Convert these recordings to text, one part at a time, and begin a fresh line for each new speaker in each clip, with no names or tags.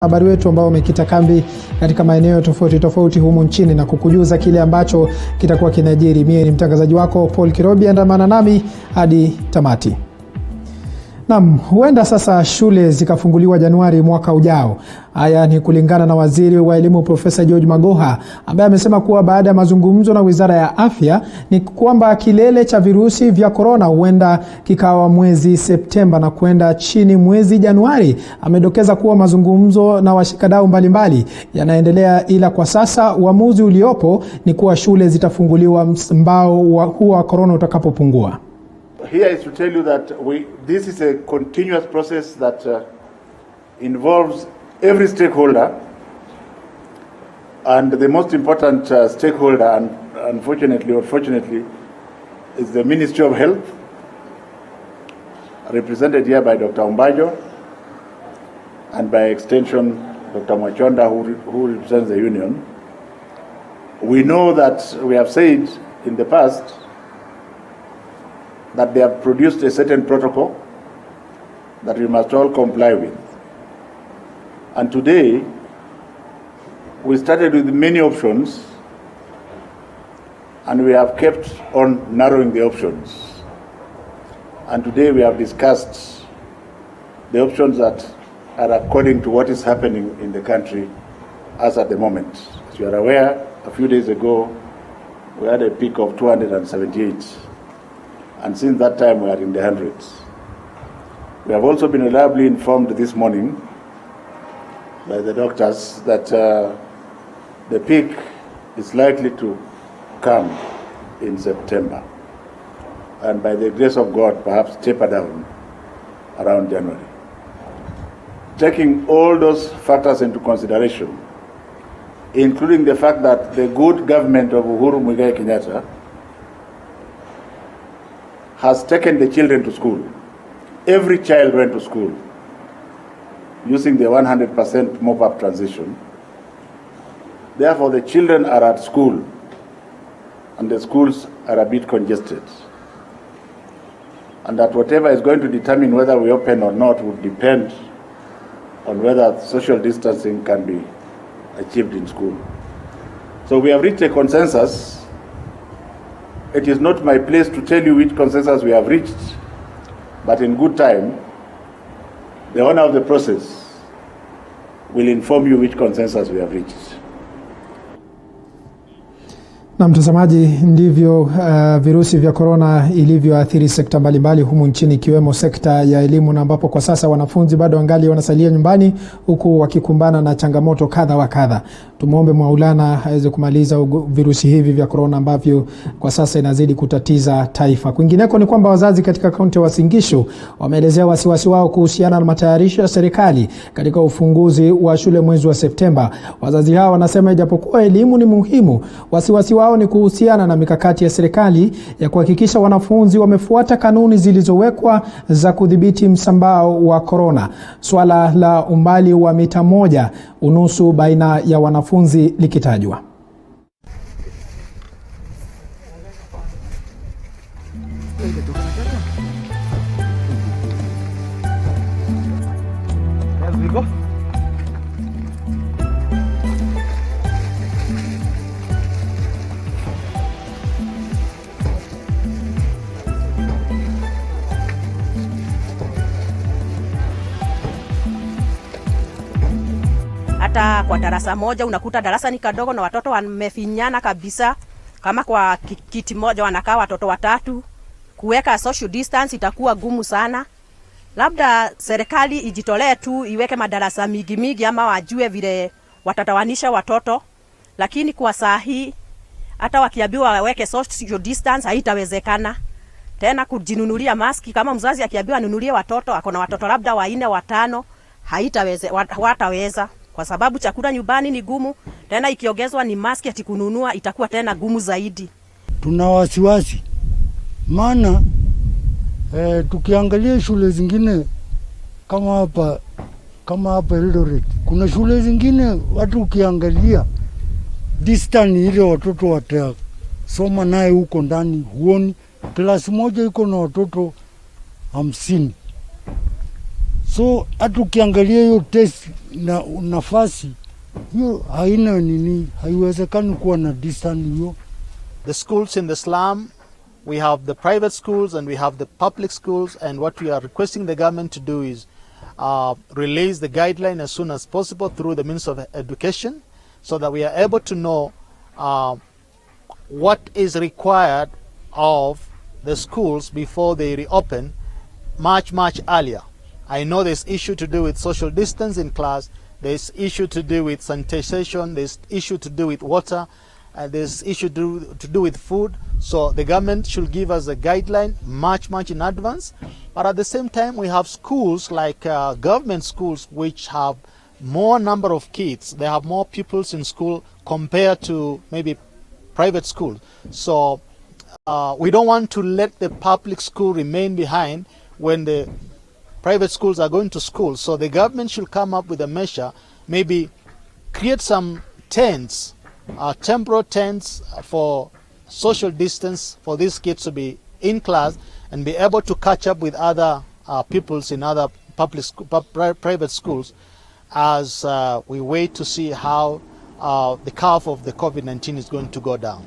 Habari wetu ambao wamekita kambi katika maeneo tofauti humu nchini na kukujuza kile ambacho kitakuwa kinajiri. Mimi ni mtangazaji wako Paul Kirobi, andamana nami hadi tamati. Naam, huenda sasa shule zikafunguliwa Januari mwaka ujao. Haya ni kulingana na Waziri wa Elimu Profesa George Magoha, ambaye amesema kuwa baada ya mazungumzo na Wizara ya Afya ni kwamba kilele cha virusi vya korona huenda kikawa mwezi Septemba na kwenda chini mwezi Januari. Amedokeza kuwa mazungumzo na washikadau mbalimbali yanaendelea, ila kwa sasa uamuzi uliopo ni kuwa shule zitafunguliwa mbao wa korona utakapopungua.
Here is to tell you that this is a continuous process that involves every stakeholder, and the most important stakeholder, and unfortunately or fortunately, is the Ministry of Health, represented here by Dr. Umbajo, and by extension Dr. Mwachonda, who represents the union. We know that we have said in the past that they have produced a certain protocol that we must all comply with. And today, we started with many options, and we have kept on narrowing the options. And today we have discussed the options that are according to what is happening in the country as at the moment. As you are aware, a few days ago, we had a peak of 278. And since that time, we are in the hundreds. We have also been reliably informed this morning by the doctors that the peak is likely to come in September, and by the grace of God, perhaps taper down around January. Taking all those factors into consideration, including the fact that the good government of Uhuru Muigai Kenyatta has taken the children to school. Every child went to school using the 100% mop-up transition. Therefore, the children are at school, and the schools are a bit congested. And that whatever is going to determine whether we open or not would depend on whether social distancing can be achieved in school. So we have reached a consensus. It is not my place to tell you which consensus we have reached, but in good time, the owner of the process will inform you which consensus we have reached.
Na mtazamaji, ndivyo virusi vya korona ilivyoathiri sekta mbalimbali humu nchini, ikiwemo sekta ya elimu, na ambapo kwa sasa wanafunzi bado wangali wanasalia nyumbani huku wakikumbana na changamoto kadha wa kadha. Tumuombe Maulana aweze kumaliza virusi hivi vya korona ambavyo kwa sasa inazidi kutatiza taifa. Kwingineko ni kwamba wazazi katika kaunti ya Uasin Gishu wameelezea wasiwasi wao kuhusiana na matayarisho ya serikali katika ufunguzi wa shule mwezi wa Septemba. Wazazi hao wanasema ijapokuwa elimu ni muhimu, wasiwasi wao ni kuhusiana na mikakati ya serikali ya kuhakikisha wanafunzi wamefuata kanuni zilizowekwa za kudhibiti msambao wa korona. Swala la umbali wa mita 1.5 baina ya wanafunzi likitajwa.
Hata kwa darasa moja unakuta darasa ni kadogo na watoto wamefinyana kabisa. Kama kwa kiti moja wanakaa watoto 3, kuweka social distance itakuwa gumu sana. Labda serikali ijitolee tu iweke madarasa migi ama wajue vile watatawanisha watoto. Lakini kwa saa hii hata wakiambiwa waweke social distance haitawezekana. Tena kujinunulia maski, kama mzazi akiambiwa anunulie watoto, akona watoto labda 4 5, wataweza. Kwa sababu chakula nyumbani ni gumu, tena ikiongezwa ni maski ati kununua itakuwa tena gumu zaidi.
Tuna wasiwasi, maana tukiangalia shule zingine kama hapa Eldoret, kuna shule zingine watu ukiangalia distance ile watoto watasoma naye huko ndani, huoni klasi moja iko na watoto 50. So hata ukiangalia hiyo test na nafasi hiyo haina nini, haiwezekani kuwa na distance hiyo.
The schools in the slum, we have the private schools and we have the public schools, and what we are requesting the government to do is release the guideline as soon as possible through the Ministry of Education, so that we are able to know what is required of the schools before they reopen much earlier. I know there's issue to do with social distance in class, there's issue to do with sanitation, there's issue to do with water, and there's issue to do with food. So the government should give us a guideline much in advance. But at the same time, we have schools like government schools which have more number of kids. They have more pupils in school compared to maybe private schools. So we don't want to let the public school remain behind when the private schools are going to school. So the government should come up with a measure, maybe create some tents, temporary tents for social distance for these kids to be in class and be able to catch up with other pupils in other private schools as we wait to see how the curve of the COVID-19 is going to go down.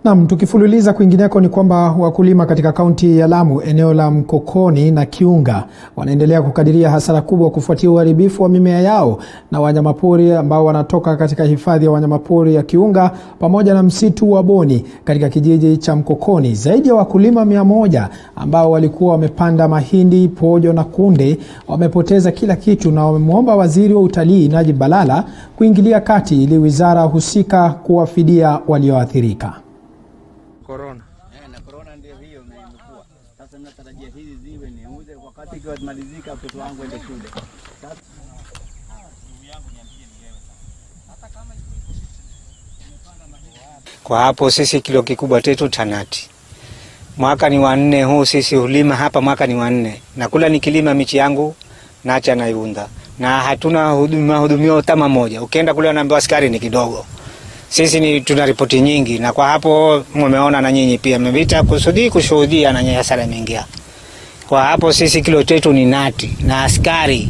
Naam, tukifululiza kwingineko ni kwamba wakulima katika kaunti ya Lamu, eneo la Mkokoni na Kiunga, wanaendelea kukadiria hasara kubwa kufuatia uharibifu wa mimea yao na wanyamapori ambao wanatoka katika hifadhi ya wanyamapori ya Kiunga pamoja na msitu wa Boni katika kijiji cha Mkokoni. Zaidi ya wakulima 100 ambao walikuwa wamepanda mahindi, pojo na kunde wamepoteza kila kitu, na wamemuomba waziri wa utalii Najib Balala kuingilia kati ili wizara husika kuwafidia walioathirika.
Corona. Na corona ndio hiyo imekuwa. Sasa natarajia hizi ziwe niuze wakati ikiwa malizika mtoto wangu aende shule.
Kwa hapo sisi kilo kikubwa tetu tanati. Mwaka ni wa 4 huu sisi hulima hapa, mwaka ni wa 4. Na kula nikilima michi yangu naacha na iunda. Na hatuna hudumio tama moja. Ukienda kule wanaambiwa askari ni kidogo. Sisi ni tuna ripoti nyingi, na kwa hapo mmeona na nyinyi pia mmevita kushuhudia na nyaya hasara mingia. Kwa hapo sisi kilo tetu ni nati na askari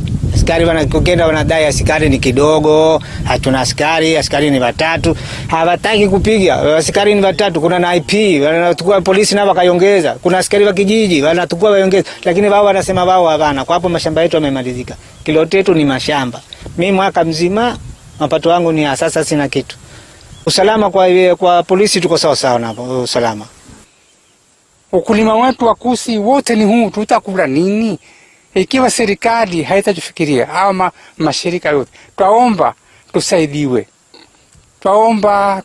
wanakokenda wanadai askari ni kidogo, hatuna askari ni 3, hawataki kupiga, askari ni 3, kuna na IP, wanatukua polisi na wakaiongeza, kuna askari wa kijiji wanatukua waiongeza, lakini wao wanasema wao hapana. Kwa hapo mashamba yetu yamemalizika, kilo tetu ni mashamba. Mimi mwaka mzima mapato yangu ni sasa sina kitu. Usalama kwa polisi tuko sawa na usalama.
Ukulima wetu wa kusi wote ni huu, tutakula nini? Ikiwa serikali haitajifikiria au mashirika yote, twaomba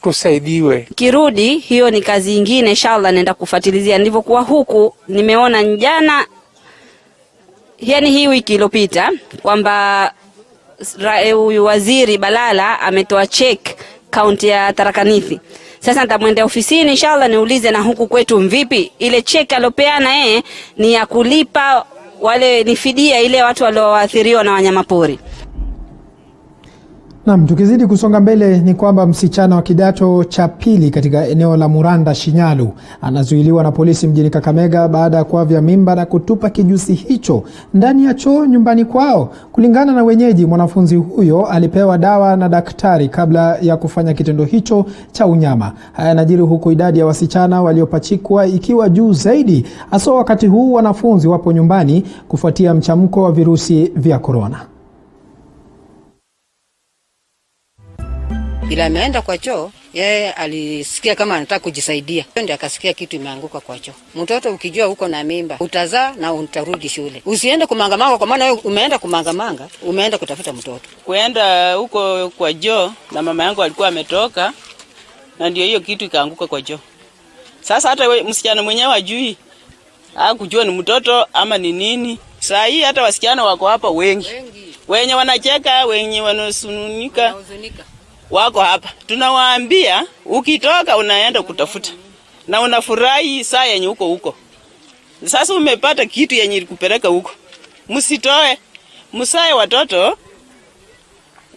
tusaidiwe.
Kirudi hiyo ni kazi nyingine, inshallah naenda kufuatilizia. Nilivyokuwa huku nimeona jana, yani hii wiki iliyopita, kwamba huyu waziri Balala ametoa check kaunti ya Tharakanithi. Sasa nitamwendea ofisini inshallah niulize na huku kwetu mvipi. Ile cheki alopeana yeye ni ya kulipa wale, ni fidia ile watu walioathiriwa na wanyamapori.
Naam, tukizidi kusonga mbele ni kwamba msichana wa kidato cha 2 katika eneo la Muranda Shinyalu anazuiliwa na polisi mjini Kakamega baada ya kuavya mimba na kutupa kijusi hicho ndani ya choo nyumbani kwao. Kulingana na wenyeji, mwanafunzi huyo alipewa dawa na daktari kabla ya kufanya kitendo hicho cha unyama. Haya yanajiri huku idadi ya wasichana waliopachikwa ikiwa juu zaidi, hasa wakati huu wanafunzi wapo nyumbani kufuatia mchamko wa virusi vya korona.
Ila ameenda kwa choo, yeye alisikia kama anataka kujisaidia, ndio akasikia kitu imeanguka kwa choo. Mtoto ukijua uko na mimba, utazaa na utarudi shule. Usiende kumangamanga, kwa maana wewe umeenda kumangamanga, umeenda kutafuta mtoto.
Kuenda huko kwa choo na mama yangu alikuwa ametoka, na ndio hiyo kitu ikaanguka kwa choo. Sasa hata msichana mwenyewe ajui, hakujua ni mtoto ama ni nini. Saa hii hata wasichana wako hapa wengi. Wenye wanacheka, wenye wanasununika wako hapa. Tunawaambia ukitoka unaenda kutafuta na unafurahi saa yenye huko. Sasa umepata kitu yenye ilikupeleka huko. Msitoe, msae watoto,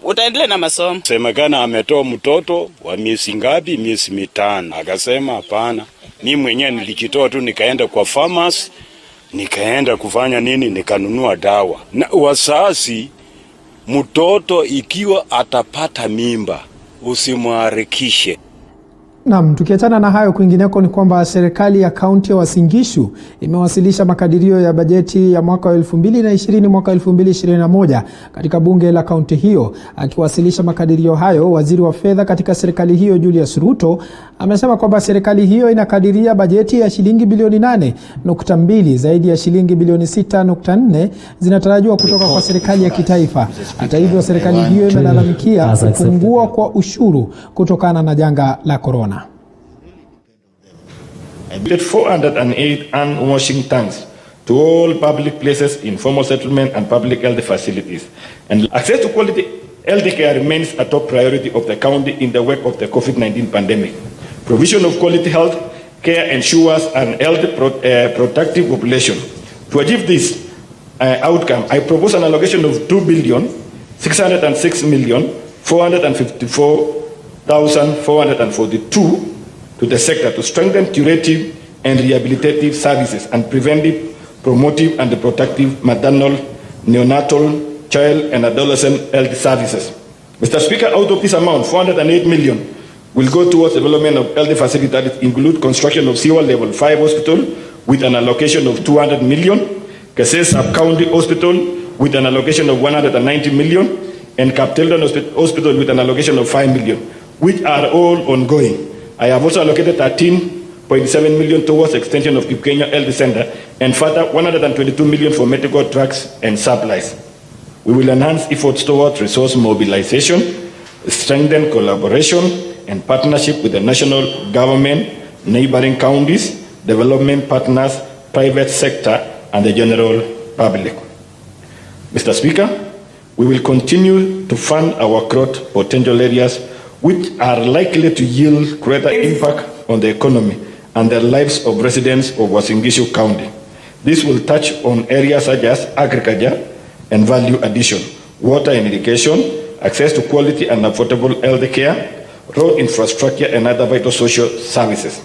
utaendelea na masomo.
Semekana ametoa mtoto wa miezi ngapi? Miezi 5. Akasema hapana, mimi mwenyewe nilikitoa tu nikaenda kwa pharmacy Nikaenda kufanya nini? Nikanunua dawa. Na wasasi, mtoto ikiwa atapata mimba usimharakishe.
Naam, tukiachana na hayo, kwingineko ni kwamba serikali ya kaunti ya Uasin Gishu imewasilisha makadirio ya bajeti ya mwaka wa 2020 mwaka 2021 katika bunge la kaunti hiyo. Akiwasilisha makadirio hayo, waziri wa fedha katika serikali hiyo Julius Ruto amesema kwamba serikali hiyo inakadiria bajeti ya shilingi bilioni 8.2 zaidi ya shilingi bilioni 6.4 zinatarajiwa kutoka kwa serikali ya kitaifa. Hata hivyo, serikali hiyo imelalamikia kupungua kwa ushuru kutokana na janga la korona.
I built 408 hand washing tanks to all public places, informal settlement and public health facilities. And access to quality health care remains a top priority of the county in the wake of the COVID-19 pandemic. Provision of quality health care ensures an healthy productive population. To achieve this outcome, I propose an allocation of 2,606,454,442 to the sector to strengthen curative and rehabilitative services and preventive, promotive and protective maternal, neonatal, child and adolescent health services. Mr. Speaker, out of this amount, 408 million will go towards development of health facilities that include construction of CWA Level 5 hospital with an allocation of 200 million, Kasese Sub-County Hospital with an allocation of 190 million, and Captilton Hospital with an allocation of 5 million, which are all ongoing. I have also allocated 13.7 million towards extension of Kipkenya Health Center and further 122 million for medical drugs and supplies. We will enhance efforts towards resource mobilization, strengthen collaboration and partnership with the national government, neighboring counties, development partners, private sector, and the general public. Mr. Speaker, we will continue to fund our growth potential areas which are likely to yield greater impact on the economy and the lives of residents of Uasin Gishu County. This will touch on areas such as agriculture and value addition, water and irrigation, access to quality and affordable health care, road infrastructure and other vital social services.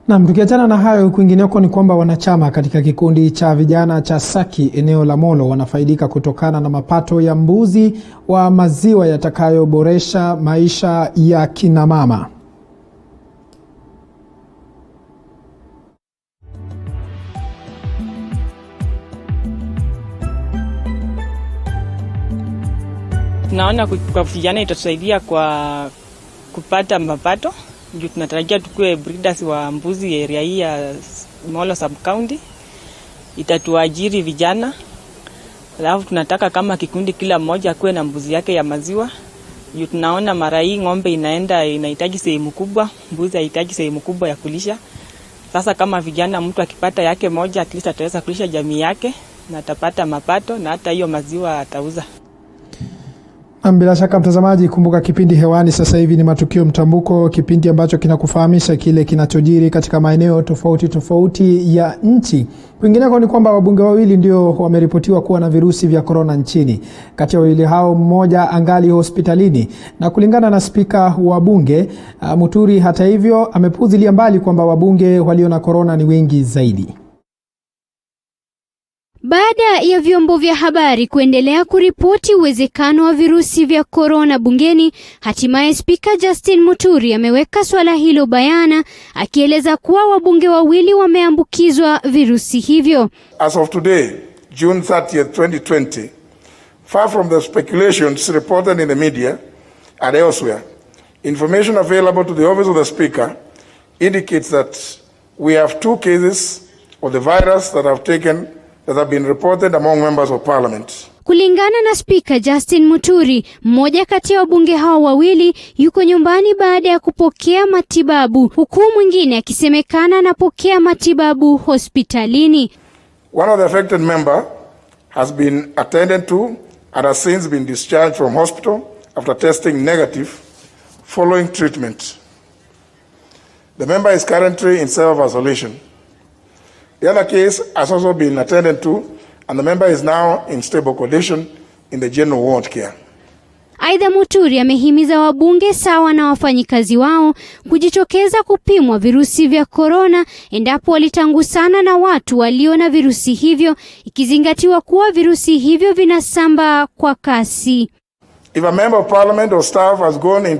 Na tukiachana na hayo, kwingineko ni kwamba wanachama katika kikundi cha vijana cha Saki eneo la Molo wanafaidika kutokana na mapato ya mbuzi wa maziwa yatakayoboresha maisha ya kina mama.
Tunaona kwa vijana itatusaidia kwa kupata mapato. Ndio tunatarajia tukue breeders wa mbuzi area hii ya Molo sub county. Itatuajiri vijana. Alafu tunataka kama kikundi kila mmoja akuwe na mbuzi yake ya maziwa. Ndio tunaona mara hii ng'ombe inahitaji sehemu kubwa, mbuzi inahitaji sehemu kubwa ya kulisha. Sasa kama vijana mtu akipata yake moja at least ataweza kulisha jamii yake na atapata mapato na hata hiyo maziwa atauza.
Bila shaka mtazamaji, kumbuka kipindi hewani sasa hivi ni Matukio Mtambuko, kipindi ambacho kinakufahamisha kile kinachojiri katika maeneo tofauti tofauti ya nchi. Kwingineko ni kwamba wabunge wawili ndio wameripotiwa kuwa na virusi vya korona nchini. Kati ya wawili hao, mmoja angali hospitalini, na kulingana na spika wa bunge Muturi, hata hivyo amepuzilia mbali kwamba wabunge walio na korona ni wengi zaidi.
Baada ya vyombo vya habari kuendelea kuripoti uwezekano wa virusi vya korona bungeni, hatimaye Spika Justin Muturi ameweka swala hilo bayana, akieleza kuwa wabunge wawili wameambukizwa virusi hivyo.
As of today, June 30th, 2020, far from the speculations reported in the media and elsewhere, information available to the office of the Speaker indicates that we have 2 cases of the virus that have been reported among members of parliament.
Kulingana na Spika Justin Muturi, mmoja kati ya wabunge hao wawili yuko nyumbani baada ya kupokea matibabu, huku mwingine akisemekana anapokea matibabu hospitalini.
One of the affected member has been attended to and has since been discharged from hospital after testing negative following treatment. The member is currently in self-isolation. The other case has also been attended to, and the member is now in stable condition in the general ward care.
Aidha, Muturi amehimiza wabunge sawa na wafanyikazi wao kujitokeza kupimwa virusi vya korona endapo walitangusana na watu walio na virusi hivyo, ikizingatiwa kuwa virusi hivyo vinasambaa kwa kasi.
If a member of parliament or staff has come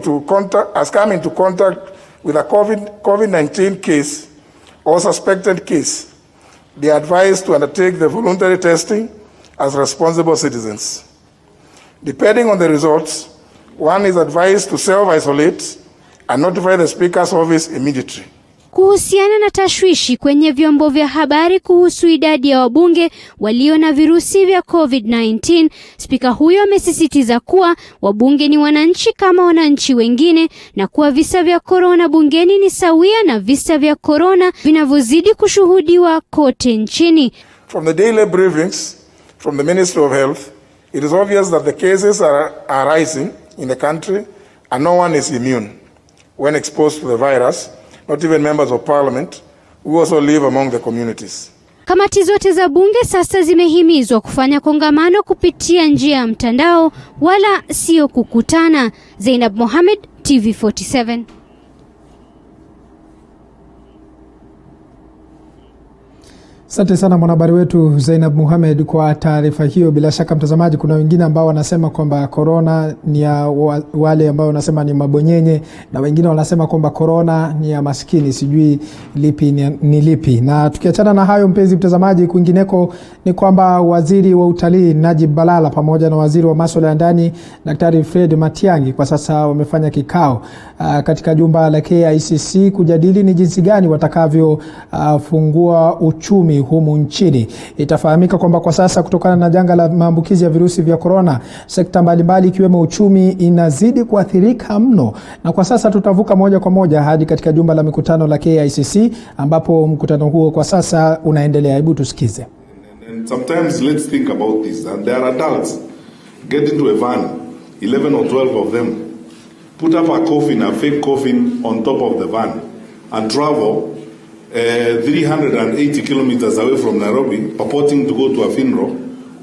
into contact with a COVID-19 case or suspected case, they are advised to undertake the voluntary testing as responsible citizens. Depending on the results, one is advised to self-isolate and notify the Speaker's office immediately.
Kuhusiana na tashwishi kwenye vyombo vya habari kuhusu idadi ya wabunge walio na virusi vya COVID-19, spika huyo amesisitiza kuwa wabunge ni wananchi kama wananchi wengine na kuwa visa vya korona bungeni ni sawia na visa vya korona vinavyozidi kushuhudiwa kote nchini.
From the daily briefings from the Ministry of Health, it is obvious that the cases are rising in the country and no one is immune when exposed to the virus. Not even members of parliament who also live among the communities.
Kamati zote za bunge sasa zimehimizwa kufanya kongamano kupitia njia ya mtandao wala sio kukutana. Zainab Mohamed, TV47.
Asante sana mwanahabari wetu Zainab Mohamed kwa taarifa hiyo. Bila shaka mtazamaji, kuna wengine ambao wanasema kwamba korona ni ya wale ambao wanasema ni mabonyenye na wengine wanasema kwamba korona ni ya maskini, sijui lipi ni lipi. Na tukiachana na hayo mpenzi mtazamaji, kwingineko ni kwamba waziri wa utalii Najib Balala pamoja na waziri wa masuala ya ndani Daktari Fred Matiang'i kwa sasa wamefanya kikao katika jumba la KICC kujadili ni jinsi gani watakavyo fungua uchumi humu nchini. Itafahamika kwamba kwa sasa kutokana na janga la maambukizi ya virusi vya korona, sekta mbalimbali ikiwemo uchumi inazidi kuathirika mno, na kwa sasa tutavuka moja kwa moja hadi katika jumba la mikutano la KICC ambapo mkutano huo kwa sasa unaendelea. Hebu tusikize.
And sometimes let's think about this. And there are adults get into a van, 11 or 12 of them, put up a coffin, a fake coffin on top of the van and travel 380 kilometers away from Nairobi, purporting to go to a funeral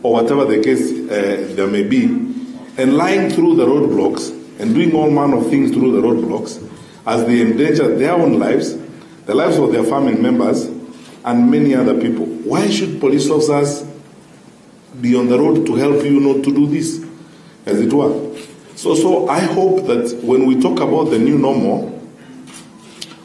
or whatever the case there may be, and lying through the roadblocks and doing all manner of things through the roadblocks as they endanger their own lives, the lives of their family members, and many other people. Why should police officers be on the road to help you not to do this, as it were? So I hope that when we talk about the new normal,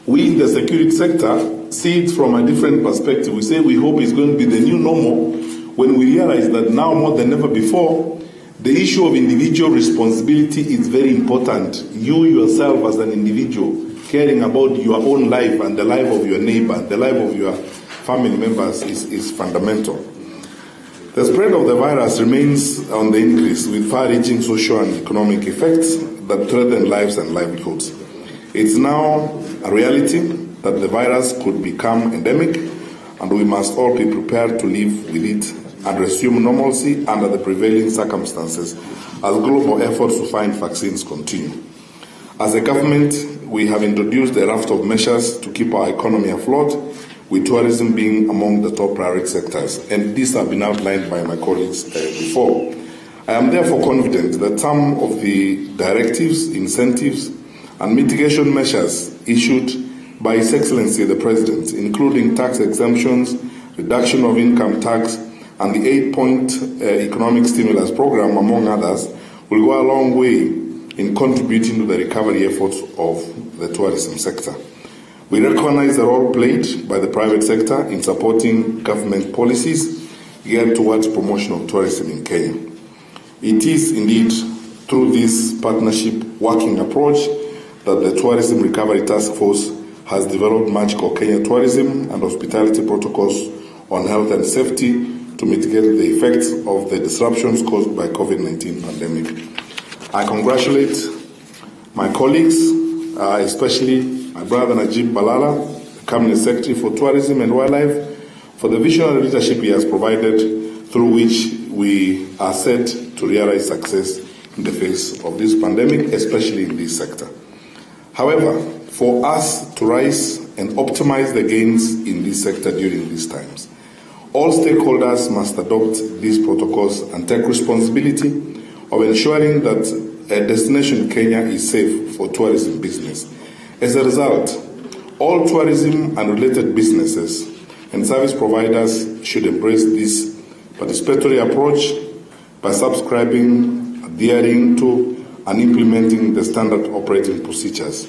we in the security sector see it from a different perspective. We say we hope it's going to be the new normal when we realize that now more than ever before, the issue of individual responsibility is very important. You yourself as an individual, caring about your own life and the life of your neighbor, the life of your family members is fundamental. The spread of the virus remains on the increase with far-reaching social and economic effects that threaten lives and livelihoods. It's now a reality that the virus could become endemic, and we must all be prepared to live with it and resume normalcy under the prevailing circumstances as global efforts to find vaccines continue. As a government, we have introduced a raft of measures to keep our economy afloat, with tourism being among the top priority sectors, and these have been outlined by my colleagues before. I am therefore confident that some of the directives, incentives, and mitigation measures issued by His Excellency the President, including tax exemptions, reduction of income tax, and the 8-point economic stimulus program, among others, will go a long way in contributing to the recovery efforts of the tourism sector. We recognize the role played by the private sector in supporting government policies geared towards promotion of tourism in Kenya. It is indeed through this partnership working approach that the Tourism Recovery Task Force has developed magical Kenya tourism and hospitality protocols on health and safety to mitigate the effects of the disruptions caused by COVID-19 pandemic. I congratulate my colleagues, especially my brother Najib Balala, the Cabinet Secretary for Tourism and Wildlife, for the visionary leadership he has provided, through which we are set to realize success in the face of this pandemic, especially in this sector. However, for us to rise and optimize the gains in this sector during these times, all stakeholders must adopt these protocols and take responsibility of ensuring that destination Kenya is safe for tourism business. As a result, all tourism and related businesses and service providers should embrace this participatory approach by subscribing, adhering to, and implementing the standard operating procedures.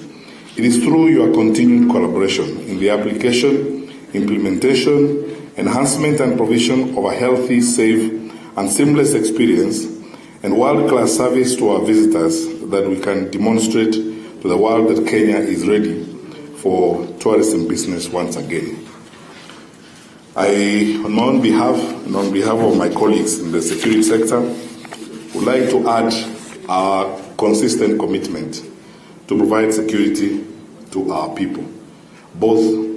It is through your continued collaboration in the application, implementation, enhancement and provision of a healthy, safe, and seamless experience and world-class service to our visitors that we can demonstrate to the world that Kenya is ready for tourism business once again. I, on my own behalf and on behalf of my colleagues in the security sector, would like to add our consistent commitment to provide security to our people, both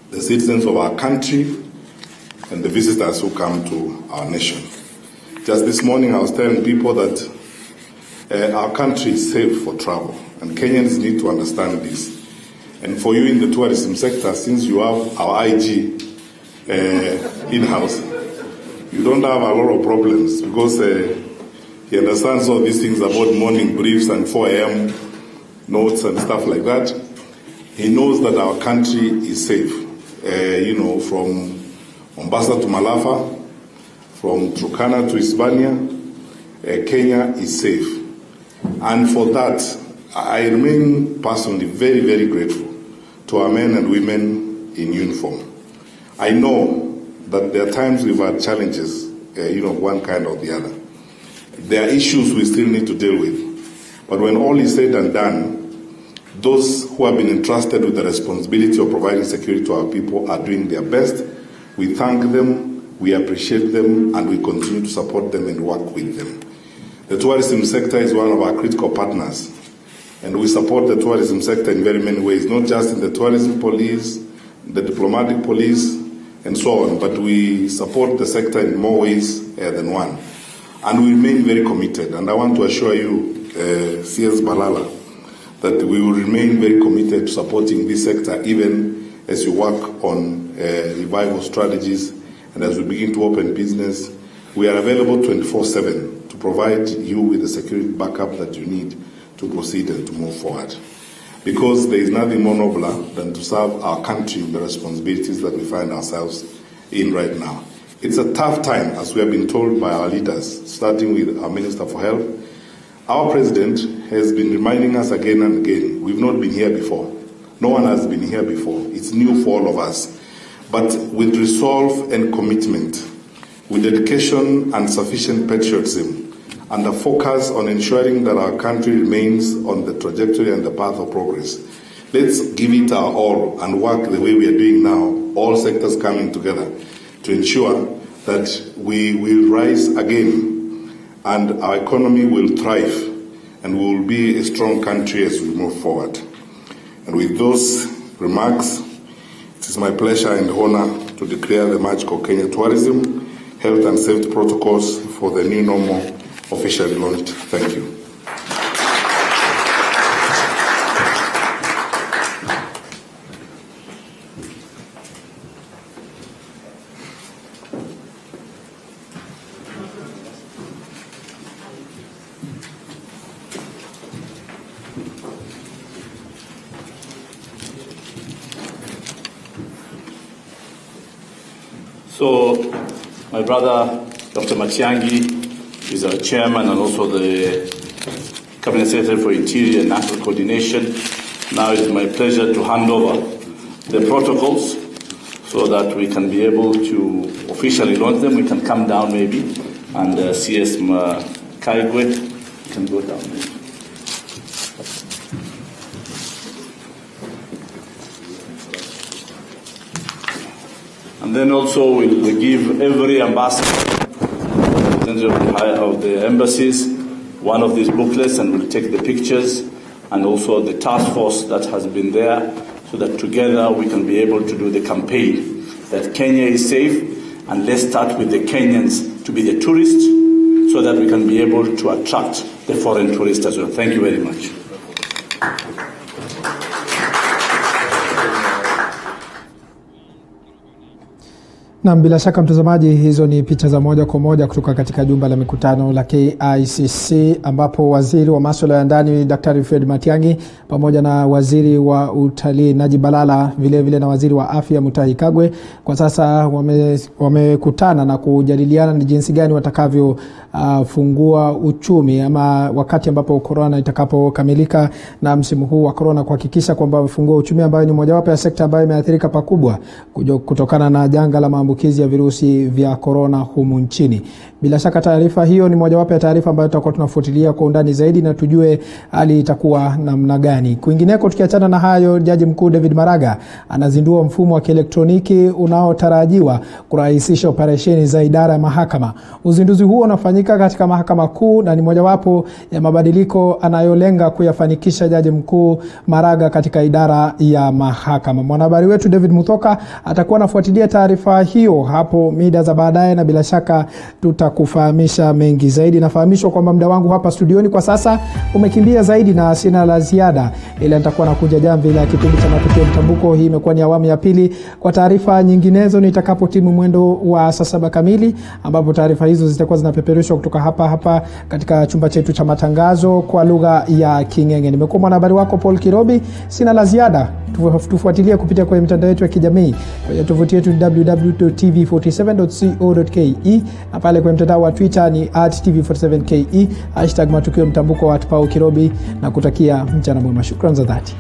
the citizens of our country and the visitors who come to our nation. Just this morning I was telling people that our country is safe for travel, and Kenyans need to understand this. And for you in the tourism sector, since you have our IG in-house, you don't have a lot of problems because he understands all these things about morning briefs and 4 a.m. notes and stuff like that. He knows that our country is safe, from Mombasa to Malafa, from Turkana to Hispania, Kenya is safe. And for that, I remain personally very, very grateful to our men and women in uniform. I know that there are times we've had challenges, one kind or the other. There are issues we still need to deal with. But when all is said and done, those who have been entrusted with the responsibility of providing security to our people are doing their best. We thank them, we appreciate them, and we continue to support them and work with them. The tourism sector is one of our critical partners, and we support the tourism sector in very many ways, not just in the tourism police, the diplomatic police, and so on, but we support the sector in more ways than one. And we remain very committed, and I want to assure you, CS Balala, that we will remain very committed to supporting this sector even as you work on revival strategies and as we begin to open business. We are available 24/7 to provide you with the security backup that you need to proceed and to move forward. Because there is nothing more nobler than to serve our country in the responsibilities that we find ourselves in right now. It's a tough time, as we have been told by our leaders, starting with our Minister for Health. Our President has been reminding us again and again, we've not been here before. No one has been here before. It's new for all of us. But with resolve and commitment, with dedication and sufficient patriotism, and a focus on ensuring that our country remains on the trajectory and the path of progress, let's give it our all and work the way we are doing now, all sectors coming together to ensure that we will rise again and our economy will thrive and we will be a strong country as we move forward. And with those remarks, it is my pleasure and honor to declare the Magical Kenya Tourism Health and Safety Protocols for the new normal officially launched. Thank you.
So, my brother, Dr. Matiang'i, is our chairman and also the Cabinet Secretary for Interior and National Coordination. Now it is my pleasure to hand over the protocols so that we can be able to officially launch them. We can come down maybe, and CS KIWEWE can go down maybe. And then also we'll give every ambassador of the embassies one of these booklets, and we'll take the pictures and also the task force that has been there so that together we can be able to do the campaign that Kenya is safe, and let's start with the Kenyans to be the tourists so that we can be able to attract the foreign tourists as well. Thank you very much.
Na bila shaka mtazamaji, hizo ni picha za moja kwa moja kutoka katika jumba la mikutano la KICC, ambapo waziri wa masuala ya ndani Daktari Fred Matiang'i pamoja na waziri wa utalii Najib Balala vile vile na waziri wa afya Mutahi Kagwe kwa sasa wamekutana na kujadiliana ni jinsi gani watakavyo fungua uchumi ama wakati ambapo corona itakapokamilika na msimu huu wa corona, kuhakikisha kwamba wafungua uchumi ambayo ni mojawapo ya sekta ambayo imeathirika pakubwa kutokana na janga la maambukizi ya virusi vya corona humu nchini. Bila shaka taarifa hiyo ni mojawapo ya taarifa ambayo tutakuwa tunafuatilia kwa undani zaidi na tujue hali itakuwa namna gani. Kwingineko, tukiachana na hayo, Jaji Mkuu David Maraga anazindua mfumo wa kielektroniki unaotarajiwa kurahisisha operesheni za idara ya mahakama. Uzinduzi huo unafanyika katika Mahakama Kuu na ni mojawapo ya mabadiliko anayolenga kuyafanikisha Jaji Mkuu Maraga katika idara ya mahakama. Mwanahabari wetu David Muthoka atakuwa anafuatilia taarifa hiyo hapo mida za baadaye, na bila shaka tutakufahamisha mengi zaidi. Nafahamishwa kwamba muda wangu hapa studioni kwa sasa umekimbia zaidi na sina la ziada, ila nitakuwa nakuja jamvi la kipindi cha Matukio Mtambuko. Hii imekuwa ni awamu ya pili. Kwa taarifa nyinginezo nitakapotimu mwendo wa saa 7 kamili, ambapo taarifa hizo zitakuwa zinapeperushwa kutoka hapa katika chumba chetu cha matangazo kwa lugha ya King'eng'e. Nimekuwa mwanahabari wako Paul Kirobi. Sina la ziada. Tufuatilie kupitia kwenye mitandao yetu ya kijamii. Kwenye tovuti yetu www.tv47.co.ke, na pale kwenye mtandao wa Twitter ni @tv47ke, #matukio mtambuko @Paul Kirobi, na kutakia mchana mwema. Shukrani za dhati.